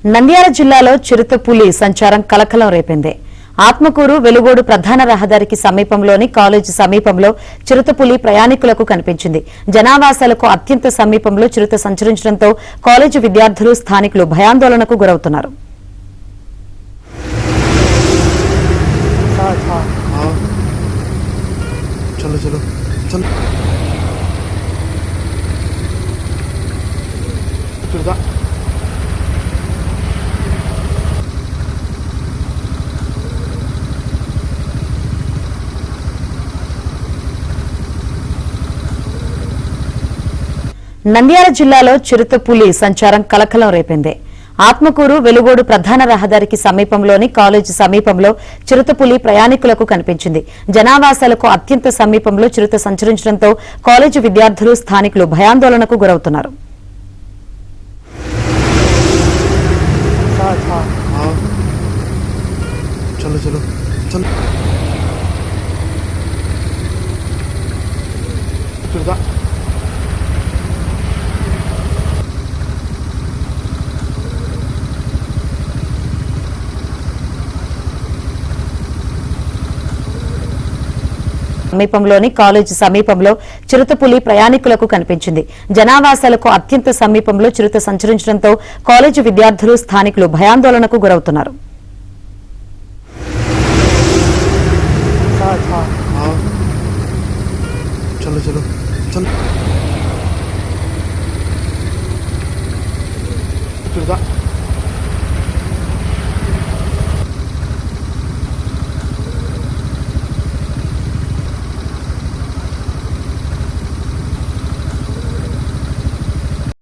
నంద్యాల జిల్లాలో చిరుతపులి సంచారం కలకలం రేపింది. ఆత్మకూరు వెలుగోడు ప్రధాన రహదారికి సమీపంలోని కాలేజీ సమీపంలో చిరుతపులి ప్రయాణికులకు కనిపించింది. జనావాసాలకు అత్యంత సమీపంలో చిరుత సంచరించడంతో కాలేజీ విద్యార్థులు స్థానికులు భయాందోళనకు గురవుతున్నారు. నంద్యాల జిల్లాలో చిరుతపులి సంచారం కలకలం రేపింది. ఆత్మకూరు వెలుగోడు ప్రధాన రహదారికి సమీపంలోని కాలేజీ సమీపంలో చిరుతపులి ప్రయాణికులకు కనిపించింది. జనావాసాలకు అత్యంత సమీపంలో చిరుత సంచరించడంతో కాలేజీ విద్యార్థులు స్థానికులు భయాందోళనకు గురవుతున్నారు. సమీపంలోని కాలేజీ సమీపంలో చిరుతపులి ప్రయాణికులకు కనిపించింది. జనావాసాలకు అత్యంత సమీపంలో చిరుత సంచరించడంతో కాలేజీ విద్యార్థులు స్థానికులు భయాందోళనకు గురవుతున్నారు. చలో